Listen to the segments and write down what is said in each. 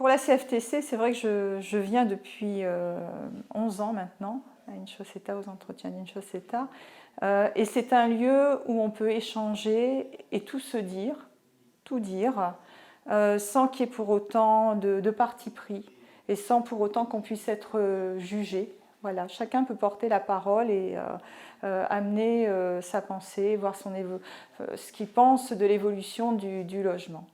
Pour la CFTC, c'est vrai que je viens depuis 11 ans maintenant, à Inciosseta, aux entretiens d'Inciosseta. Et c'est un lieu où on peut échanger et tout se dire, tout dire, sans qu'il y ait pour autant de parti pris et sans pour autant qu'on puisse être jugé. Voilà, chacun peut porter la parole et amener sa pensée, voir ce qu'il pense de l'évolution du logement.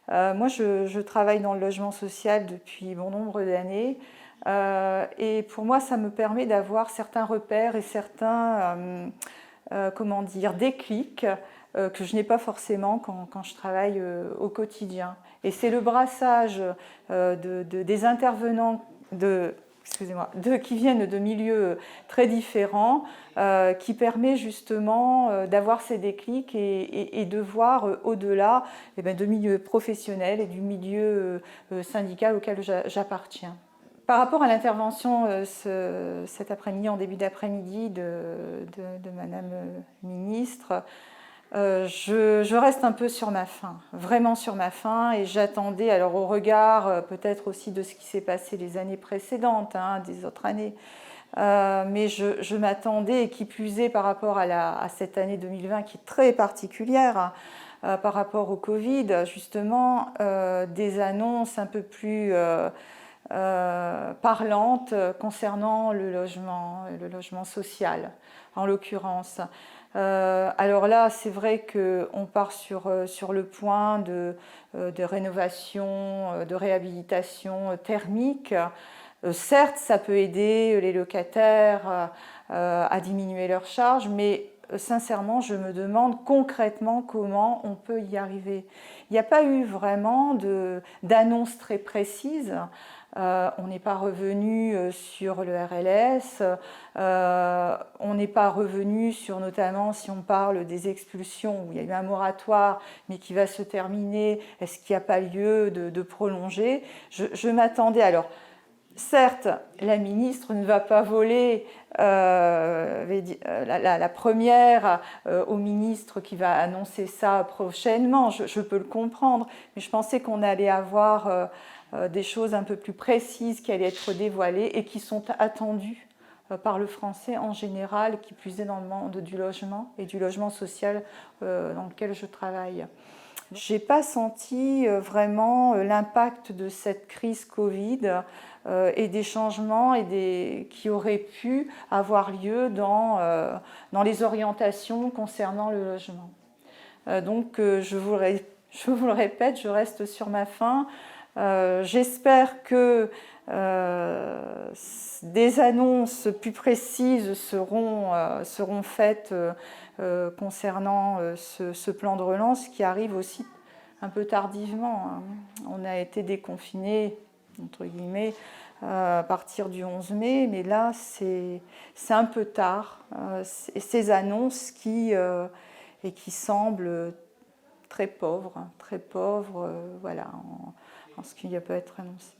Moi, je travaille dans le logement social depuis bon nombre d'années et pour moi, ça me permet d'avoir certains repères et certains comment dire, déclics que je n'ai pas forcément quand je travaille au quotidien. Et c'est le brassage des intervenants qui viennent de milieux très différents qui permet justement d'avoir ces déclics et de voir au-delà de milieu professionnel et du milieu syndical auquel j'appartiens. Par rapport à l'intervention cet après-midi, en début d'après-midi de Madame Ministre, je reste un peu sur ma faim, vraiment sur ma faim, et j'attendais, alors au regard peut-être aussi de ce qui s'est passé les années précédentes, des autres années, mais je m'attendais, et qui plus est par rapport à cette année 2020 qui est très particulière, par rapport au Covid, justement, des annonces un peu plus parlantes concernant le logement social, en l'occurrence. Alors là, c'est vrai qu'on part sur le point de rénovation, de réhabilitation thermique. Certes, ça peut aider les locataires à diminuer leurs charges, mais sincèrement, je me demande concrètement comment on peut y arriver. Il n'y a pas eu vraiment d'annonce très précise. On n'est pas revenu sur le RLS, on n'est pas revenu sur, notamment si on parle des expulsions, où il y a eu un moratoire mais qui va se terminer, est-ce qu'il n'y a pas lieu de prolonger? Je m'attendais, alors certes, la ministre ne va pas voler la première au ministre qui va annoncer ça prochainement, je peux le comprendre, mais je pensais qu'on allait avoir des choses un peu plus précises qui allaient être dévoilées et qui sont attendues par le Français en général, qui plus est dans le monde du logement et du logement social dans lequel je travaille. Je n'ai pas senti vraiment l'impact de cette crise Covid et des changements qui auraient pu avoir lieu dans les orientations concernant le logement. Donc je vous le répète, je reste sur ma faim. J'espère que des annonces plus précises seront faites concernant ce plan de relance qui arrive aussi un peu tardivement. On a été déconfinés, entre guillemets, à partir du 11 mai, mais là c'est un peu tard. Ces annonces qui semblent très pauvres, voilà, en ce qui peut être annoncé.